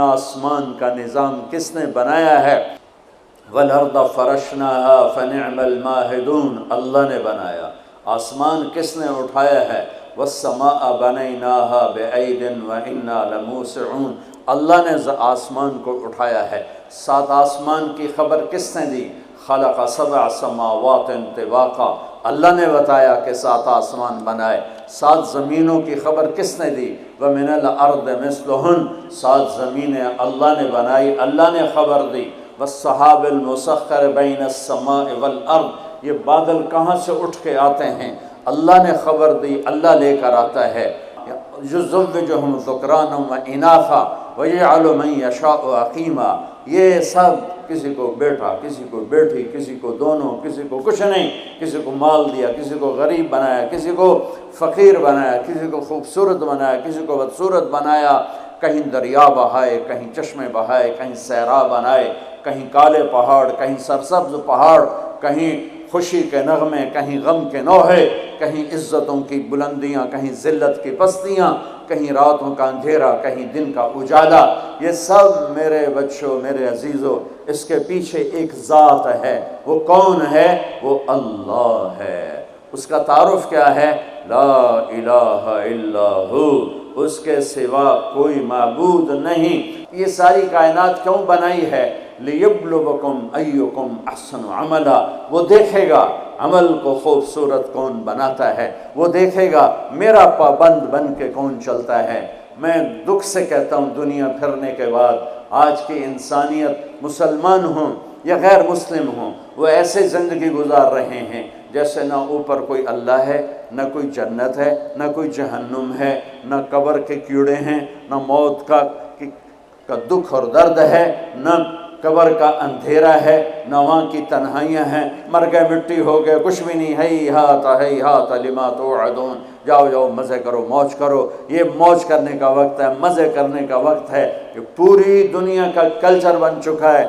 آسمان کا نظام کس نے بنایا ہے؟ والارض فرشناها فنعم الماہدون، اللہ نے بنایا۔ آسمان کس نے اٹھایا ہے؟ والسماء بنیناها بعید وإنا لموسعون، اللہ نے آسمان کو اٹھایا ہے۔ 7 آسمان کی خبر کس نے دی؟ خلق 7 سماوات طباقا، اللہ نے بتایا کہ 7 آسمان بنائے۔ 7 زمینوں کی خبر کس نے دی؟ وَمِنَ الْأَرْضِ مِثْلُهُنَّ، 7 زمینیں اللہ نے بنائی، اللہ نے خبر دی۔ وَالسَّحَابِ الْمُسَخَّرِ بَيْنَ السَّمَاءِ وَالْأَرْضِ، یہ بادل کہاں سے اٹھ کے آتے ہیں؟ اللہ نے خبر دی، اللہ لے کر آتا ہے۔ يُزَوِّجُهُمْ ذُكْرَانًا وَإِنَاثًا وَيَجْعَلُ مَن يَشَاءُ عَقِيمًا، یہ سب کسی کو بیٹا، کسی کو بیٹی، کسی کو دونوں، کسی کو کچھ نہیں، کسی کو مال دیا، کسی کو غریب بنایا، کسی کو فقیر بنایا، کسی کو خوبصورت بنایا، کسی کو بدصورت بنایا، کہیں دریا بہائے، کہیں چشمے بہائے، کہیں صحرا بنائے، کہیں کالے پہاڑ، کہیں سرسبز پہاڑ، کہیں خوشی کے نغمے، کہیں غم کے نوحے، کہیں عزتوں کی بلندیاں، کہیں ذلت کی پستیاں، کہیں راتوں کا اندھیرا، کہیں دن کا اجالا۔ یہ سب میرے بچوں، میرے عزیزوں، اس کے پیچھے ایک ذات ہے۔ وہ کون ہے؟ وہ اللہ ہے۔ اس کا تعارف کیا ہے؟ لا الہ الا ہو، اس کے سوا کوئی معبود نہیں۔ یہ ساری کائنات کیوں بنائی ہے؟ لیبلوکم ایکم احسن عملا، وہ دیکھے گا عمل کو خوبصورت کون بناتا ہے، وہ دیکھے گا میرا پابند بن کے کون چلتا ہے۔ میں دکھ سے کہتا ہوں، دنیا پھرنے کے بعد آج کی انسانیت، مسلمان ہوں یا غیر مسلم ہوں، وہ ایسے زندگی گزار رہے ہیں جیسے نہ اوپر کوئی اللہ ہے، نہ کوئی جنت ہے، نہ کوئی جہنم ہے، نہ قبر کے کیڑے ہیں، نہ موت کا دکھ اور درد ہے، نہ قبر کا اندھیرا ہے، نہ وہاں کی تنہائیاں ہیں۔ مر گئے، مٹی ہو گئے، کچھ بھی نہیں۔ ہیہات لما توعدون، جاؤ جاؤ مزے کرو، موج کرو۔ یہ موج کرنے کا وقت ہے، مزے کرنے کا وقت ہے۔ یہ پوری دنیا کا کلچر بن چکا ہے۔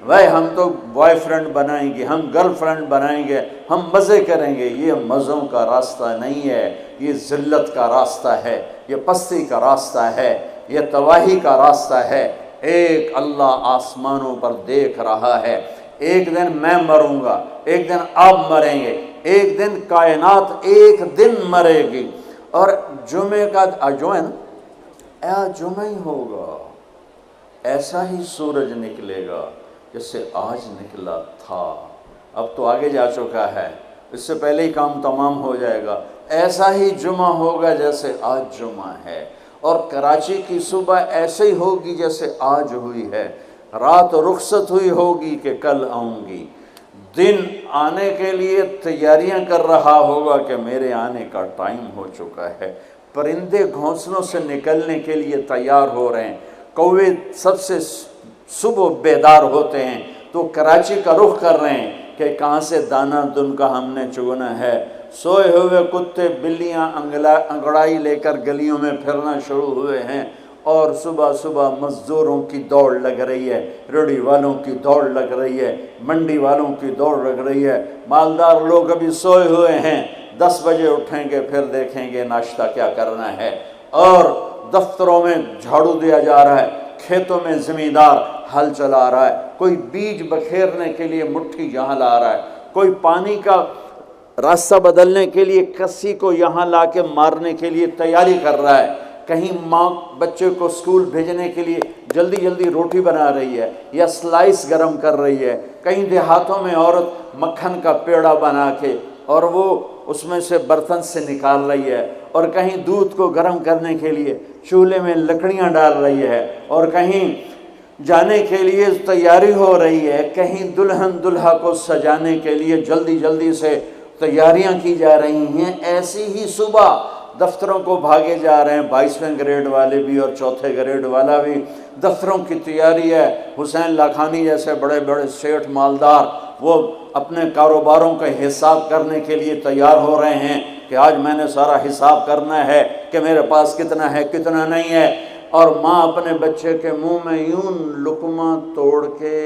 بھائی ہم تو بوائے فرینڈ بنائیں گے، ہم گرل فرینڈ بنائیں گے، ہم مزے کریں گے۔ یہ مزوں کا راستہ نہیں ہے، یہ ذلت کا راستہ ہے، یہ پستی کا راستہ ہے، یہ تباہی کا راستہ ہے۔ ایک اللہ آسمانوں پر دیکھ رہا ہے۔ ایک دن میں مروں گا، ایک دن آپ مریں گے، ایک دن کائنات ایک دن مرے گی۔ اور جمعے کا جو ہے نا، جمعہ ہی ہوگا، ایسا ہی سورج نکلے گا جیسے آج نکلا تھا۔ اب تو آگے جا چکا ہے، اس سے پہلے ہی کام تمام ہو جائے گا۔ ایسا ہی جمعہ ہوگا جیسے آج جمعہ ہے، اور کراچی کی صبح ایسے ہی ہوگی جیسے آج ہوئی ہے۔ رات رخصت ہوئی ہوگی کہ کل آؤں گی۔ دن آنے کے لیے تیاریاں کر رہا ہوگا کہ میرے آنے کا ٹائم ہو چکا ہے۔ پرندے گھونسلوں سے نکلنے کے لیے تیار ہو رہے ہیں۔ کوے سب سے صبح بیدار ہوتے ہیں تو کراچی کا رخ کر رہے ہیں کہ کہاں سے دانہ دن کا ہم نے چگنا ہے۔ سوئے ہوئے کتے بلیاں انگڑائی لے کر گلیوں میں پھرنا شروع ہوئے ہیں، اور صبح صبح مزدوروں کی دوڑ لگ رہی ہے، ریڑھی والوں کی دوڑ لگ رہی ہے، منڈی والوں کی دوڑ لگ رہی ہے۔ مالدار لوگ ابھی سوئے ہوئے ہیں، 10 بجے اٹھیں گے، پھر دیکھیں گے ناشتہ کیا کرنا ہے۔ اور دفتروں میں جھاڑو دیا جا رہا ہے، کھیتوں میں زمیندار ہل چلا رہا ہے، کوئی بیج بکھیرنے کے لیے مٹھی یہاں لا رہا ہے، کوئی پانی کا راستہ بدلنے کے لیے کسی کو یہاں لا کے مارنے کے لیے تیاری کر رہا ہے، کہیں ماں بچے کو اسکول بھیجنے کے لیے جلدی جلدی روٹی بنا رہی ہے یا سلائس گرم کر رہی ہے، کہیں دیہاتوں میں عورت مکھن کا پیڑا بنا کے اور وہ اس میں سے برتن سے نکال رہی ہے، اور کہیں دودھ کو گرم کرنے کے لیے چولہے میں لکڑیاں ڈال رہی ہے، اور کہیں جانے کے لیے تیاری ہو رہی ہے، کہیں دلہن دلہا کو سجانے کے لیے جلدی جلدی سے تیاریاں کی جا رہی ہیں۔ ایسی ہی صبح دفتروں کو بھاگے جا رہے ہیں، 22ویں گریڈ والے بھی اور 4تھے گریڈ والا بھی۔ دفتروں کی تیاری ہے، حسین لاکھانی جیسے بڑے بڑے سیٹھ مالدار وہ اپنے کاروباروں کا حساب کرنے کے لیے تیار ہو رہے ہیں کہ آج میں نے سارا حساب کرنا ہے کہ میرے پاس کتنا ہے کتنا نہیں ہے۔ اور ماں اپنے بچے کے منہ میں یوں لقمہ توڑ کے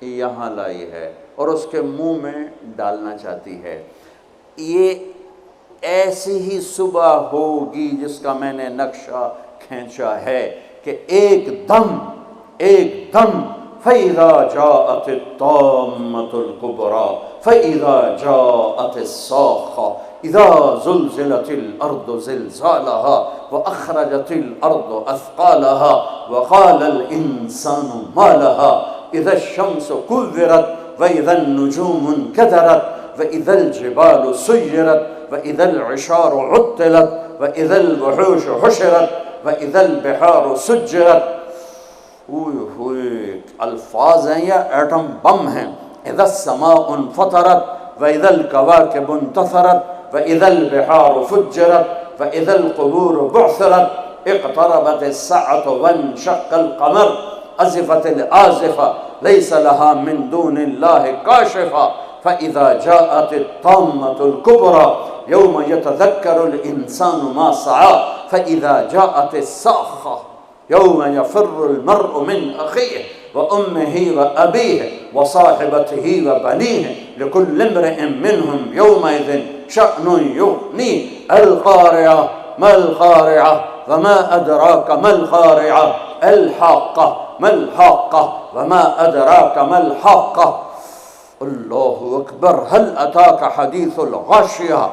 یہاں لائی ہے اور اس کے منہ میں ڈالنا چاہتی ہے۔ یہ ایسی ہی صبح ہوگی جس کا میں نے نقشہ کھینچا ہے کہ ایک دم فَإِذَا جَاءَتِ الطَّامَّةُ الْكُبْرَى فَإِذَا جَاءَتِ الصَّاخَّةُ إِذَا زُلْزِلَتِ الْأَرْضُ زِلْزَالَهَا وَأَخْرَجَتِ الْأَرْضُ أَثْقَالَهَا وَقَالَ الْإِنسَانُ مَا لَهَا إِذَا الشَّمْسُ كُوِّرَتْ وَإِذَا النُّجُومُ انكَدَرَتْ وَإِذَا الْجِبَالُ سُيِّرَتْ وَإِذَا الْعِشَارُ عُطِّلَتْ وَإِذَا الْوُحُوشُ حُشِرَتْ وَإِذَا الْبِحَارُ سُجِّرَتْ. الفاظ ہیں یا ایٹم بم ہیں. اذا السماء انفطرت واذا الكواكب انتثرت واذا البحار فجرت واذا القبور بعثرت اقتربت الساعة وانشق القمر ازفت الآزفة ليس لها من دون الله كاشفة فإذا جاءت الطامة الكبرى يوم يتذكر الإنسان ما سعى فإذا جاءت الصاخة يوم يفر المرء من أخيه وأمه وأبيه وصاحبته وبنيه لكل امرئ منهم يومئذ شأن يغنيه. القارعة ما القارعة وما أدراك ما القارعة الحاقة ما الحاقة وما أدراك ما الحاقة. الله أكبر. هل أتاك حديث الغاشية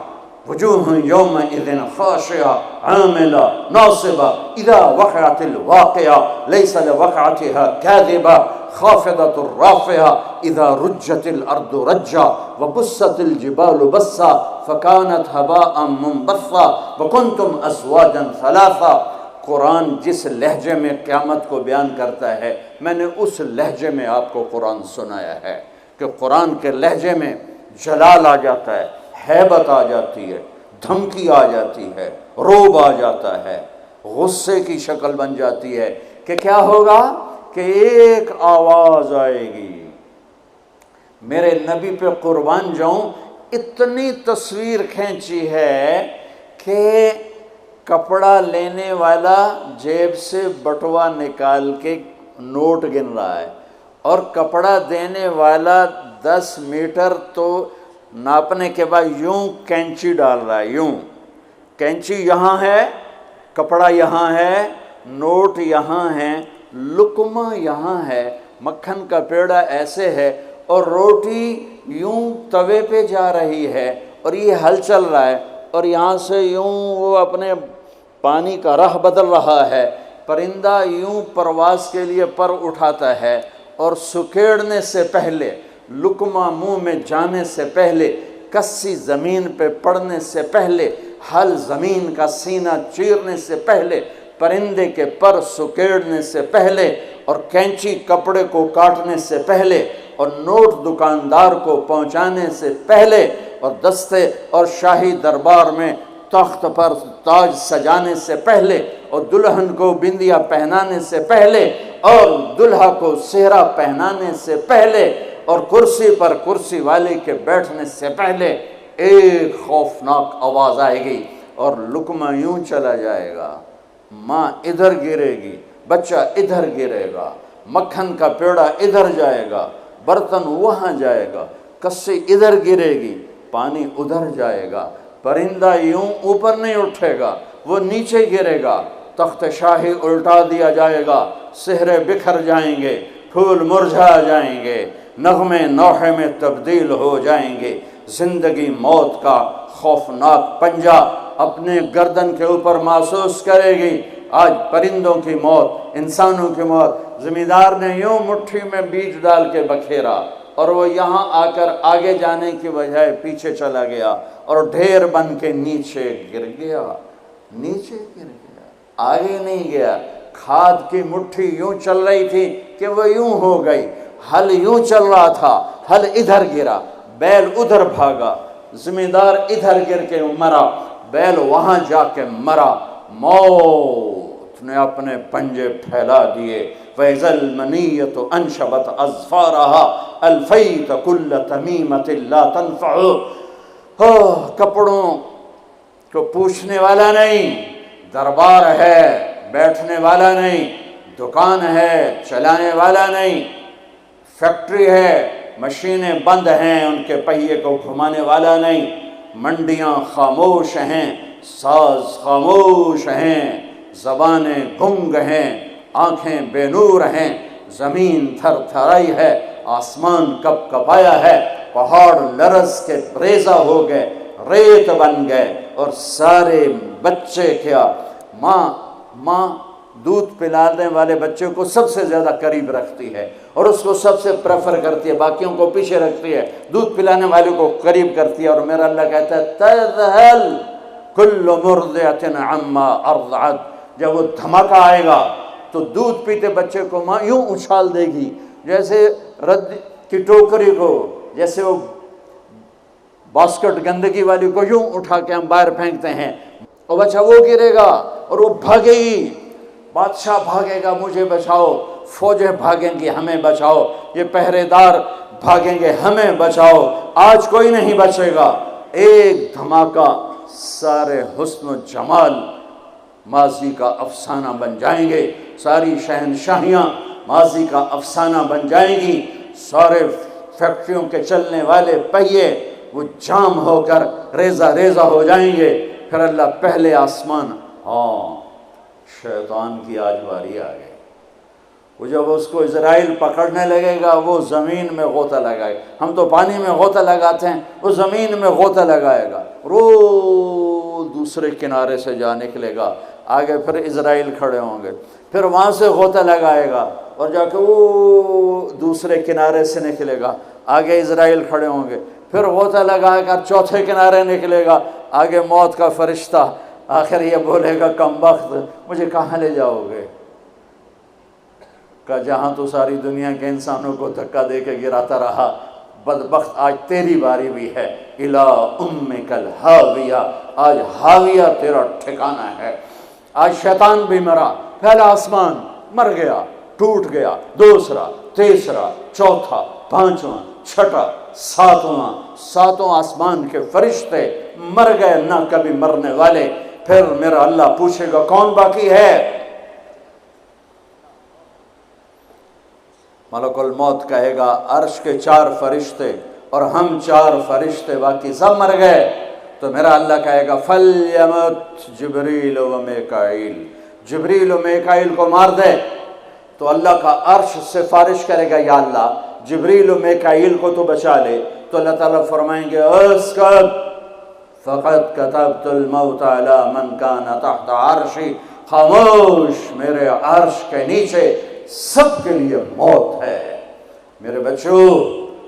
وجوه يومئذ خاشعة عاملة ناصبة إذا وقعت الواقعة ليس لوقعتها كاذبة خافضة رافعة إذا رجت الأرض رجا وبست الجبال بسا فكانت هباء منبثا وكنتم أزواجا ثلاثا. قرآن جس لہجے میں قیامت کو بیان کرتا ہے میں نے اس لہجے میں آپ کو قرآن سنایا ہے کہ قرآن کے لہجے میں جلال آ جاتا ہے، ہیبت آ جاتی ہے، دھمکی آ جاتی ہے، روب آ جاتا ہے، غصے کی شکل بن جاتی ہے کہ کیا ہوگا کہ ایک آواز آئے گی. میرے نبی پہ قربان جاؤں اتنی تصویر کھینچی ہے کہ کپڑا لینے والا جیب سے بٹوا نکال کے نوٹ گن رہا ہے اور کپڑا دینے والا 10 میٹر تو ناپنے کے بعد یوں کینچی ڈال رہا ہے. یوں کینچی یہاں ہے، کپڑا یہاں ہے، نوٹ یہاں ہے، لقمہ یہاں ہے، مکھن کا پیڑا ایسے ہے اور روٹی یوں توے پہ جا رہی ہے اور یہ ہل چل رہا ہے اور یہاں سے یوں وہ اپنے پانی کا راہ بدل رہا ہے. پرندہ یوں پرواز کے لیے پر اٹھاتا ہے اور سکیڑنے سے پہلے، لقمہ منہ میں جانے سے پہلے، کسی زمین پہ پڑنے سے پہلے، ہل زمین کا سینہ چیرنے سے پہلے، پرندے کے پر سکیڑنے سے پہلے اور کینچی کپڑے کو کاٹنے سے پہلے اور نوٹ دکاندار کو پہنچانے سے پہلے اور دستے اور شاہی دربار میں تخت پر تاج سجانے سے پہلے اور دلہن کو بندیا پہنانے سے پہلے اور دلہا کو سہرا پہنانے سے پہلے اور کرسی پر کرسی والے کے بیٹھنے سے پہلے ایک خوفناک آواز آئے گی اور لقمہ یوں چلا جائے گا. ماں ادھر گرے گی، بچہ ادھر گرے گا، مکھن کا پیڑا ادھر جائے گا، برتن وہاں جائے گا، کسی ادھر گرے گی، پانی ادھر جائے گا، پرندہ یوں اوپر نہیں اٹھے گا، وہ نیچے گرے گا، تخت شاہی الٹا دیا جائے گا، سہرے بکھر جائیں گے، پھول مرجھا جائیں گے، نغمے نوحے میں تبدیل ہو جائیں گے. زندگی موت کا خوفناک پنجہ اپنے گردن کے اوپر محسوس کرے گی. آج پرندوں کی موت، انسانوں کی موت. زمیندار نے یوں مٹھی میں بیج ڈال کے بکھیرا اور وہ یہاں آ کر آگے جانے کی بجائے پیچھے چلا گیا اور ڈھیر بن کے نیچے گر گیا. نیچے گر گیا، آگے نہیں گیا. کھاد کی مٹھی یوں چل رہی تھی کہ وہ یوں ہو گئی. ہل یوں چل رہا تھا، ہل ادھر گرا، بیل ادھر بھاگا، زمیندار ادھر گر کے مرا، بیل وہاں جا کے مرا. موت نے اپنے پنجے پھیلا دیے. وَإِذَا الْمَنِيَّةُ أَنْشَبَتْ أَظْفَارَهَا أَلْفَيْتَ كُلَّ تَمِيمَةٍ لَا تَنْفَعُ. کپڑوں کو پوچھنے والا نہیں، دربار ہے بیٹھنے والا نہیں، دکان ہے چلانے والا نہیں، فیکٹری ہے مشینیں بند ہیں ان کے پہیے کو گھمانے والا نہیں، منڈیاں خاموش ہیں، ساز خاموش ہیں، زبانیں گنگ ہیں، آنکھیں بے نور ہیں، زمین تھر تھرائی ہے، آسمان کپ کپایا ہے، پہاڑ لرز کے ریزہ ہو گئے، ریت بن گئے، اور سارے بچے کیا، ماں دودھ پلانے والے بچے کو سب سے زیادہ قریب رکھتی ہے اور اس کو سب سے پریفر کرتی ہے، باقیوں کو پیچھے رکھتی ہے، دودھ پلانے والے کو قریب کرتی ہے۔ اور میرا اللہ کہتا ہے تذہل کل مرضعۃ عما ارضعت، جب وہ دھماکہ آئے گا تو دودھ پیتے بچے کو ماں یوں اچھال دے گی جیسے رد کی ٹوکری کو، جیسے وہ باسکٹ گندگی والی کو یوں اٹھا کے ہم باہر پھینکتے ہیں، اور بچہ وہ گرے گا اور وہ بھاگے گی، بادشاہ بھاگے گا مجھے بچاؤ، فوجیں بھاگیں گی ہمیں بچاؤ، یہ پہرے دار بھاگیں گے ہمیں بچاؤ، آج کوئی نہیں بچے گا۔ ایک دھماکہ، سارے حسن و جمال ماضی کا افسانہ بن جائیں گے، ساری شہنشاہیاں ماضی کا افسانہ بن جائیں گی، سارے فیکٹریوں کے چلنے والے پہیے وہ جام ہو کر ریزہ ریزہ ہو جائیں گے۔ پھر اللہ پہلے آسمان، ہاں شیطان کی آج باری آ گئی، وہ جب اس کو اسرائیل پکڑنے لگے گا وہ زمین میں غوطہ لگائے گا، ہم تو پانی میں غوطہ لگاتے ہیں، وہ زمین میں غوطہ لگائے گا، روز دوسرے کنارے سے جا نکلے گا، آگے پھر اسرائیل کھڑے ہوں گے، پھر وہاں سے غوطہ لگائے گا اور جا کے وہ دوسرے کنارے سے نکلے گا، آگے اسرائیل کھڑے ہوں گے، پھر غوطہ لگا کر چوتھے کنارے نکلے گا، آگے موت کا فرشتہ، آخر یہ بولے گا کم بخت مجھے کہاں لے جاؤ گے؟ کہ جہاں تو ساری دنیا کے انسانوں کو دھکا دے کے گراتا رہا، بدبخت آج تیری باری بھی ہے، الا امک الہاویہ، آج ہاویہ تیرا ٹھکانہ ہے۔ آج شیطان بھی مرا، پہلا آسمان مر گیا، ٹوٹ گیا، دوسرا، تیسرا، چوتھا، پانچواں، چھٹا، ساتوں آسمان کے فرشتے مر گئے، نہ کبھی مرنے والے۔ پھر میرا اللہ پوچھے گا کون باقی ہے؟ ملک الموت کہے گا عرش کے 4 فرشتے اور ہم 4 فرشتے باقی سب مر گئے، تو میرا اللہ کہے گا فَلْيَمُتْ جبریل و میکائیل، جبریل و میکائیل کو مار دے۔ تو اللہ کا عرش سفارش کرے گا یا اللہ جبریل و میکائیل کو تو بچا لے، تو اللہ تعالیٰ فرمائیں گے اسکت فقد كتبت الموت على من كان تحت عرشی، خاموش، میرے عرش کے نیچے سب کے لیے موت ہے۔ میرے بچوں،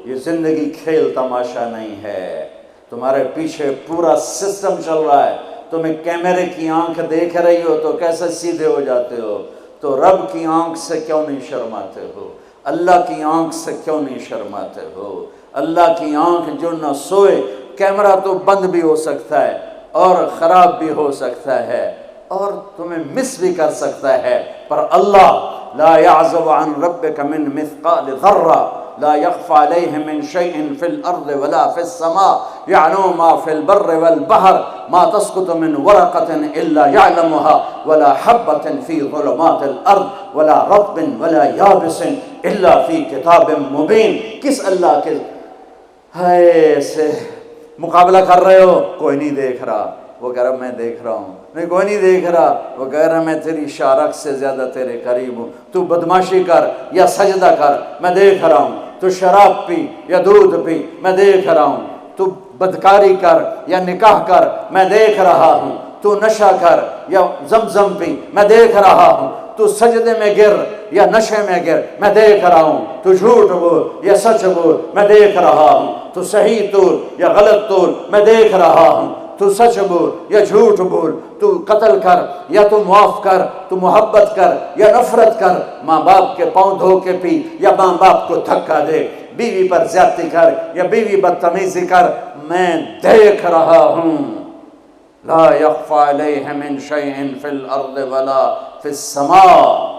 یہ زندگی کھیل تماشا نہیں ہے، تمہارے پیچھے پورا سسٹم چل رہا ہے، تمہیں کیمرے کی آنکھ دیکھ رہی ہو تو کیسے سیدھے ہو جاتے ہو؟ تو رب کی آنکھ سے کیوں نہیں شرماتے ہو؟ اللہ کی آنکھ سے کیوں نہیں شرماتے ہو؟ اللہ کی آنکھ جو نہ سوئے، کیمرہ تو بند بھی ہو سکتا ہے اور خراب بھی ہو سکتا ہے اور تمہیں مس بھی کر سکتا ہے، پر اللہ لا يعزب عن ربك من مثقال ذرة لا يخفى عليه من شيء في الأرض ولا في السماء يعلم ما في البر والبحر ما تسقط من ورقة إلا يعلمها ولا حبة في ظلمات الأرض ولا رطب ولا يابس إلا في كتاب مبين۔ کس اللہ کے ہے سے مقابلہ کر رہے ہو؟ کوئی نہیں دیکھ رہا، وہ کہہ رہا میں دیکھ رہا ہوں، نہیں کوئی نہیں دیکھ رہا، وہ کہہ رہا میں تیری شارک سے زیادہ تیرے قریب ہوں، تو بدماشی کر یا سجدہ کر میں دیکھ رہا ہوں، تو شراب پی یا دودھ پی میں دیکھ رہا ہوں، تو بدکاری کر یا نکاح کر میں دیکھ رہا ہوں، تو نشہ کر یا زمزم پی میں دیکھ رہا ہوں، تو سجدے میں گر یا نشے میں گر میں دیکھ رہا ہوں، تو جھوٹ بول یا سچ بول میں دیکھ رہا ہوں، تو صحیح تول یا غلط تول میں دیکھ رہا ہوں، تو سچ بول یا جھوٹ بول، تو قتل کر یا تو معاف کر، تو محبت کر یا نفرت کر، ماں باپ کے پاؤں دھو کے پی یا ماں باپ کو دھکا دے، بیوی پر زیادتی کر یا بیوی بدتمیزی کر، میں دیکھ رہا ہوں۔ لا يخفى عليه من شيء في الأرض ولا في السماء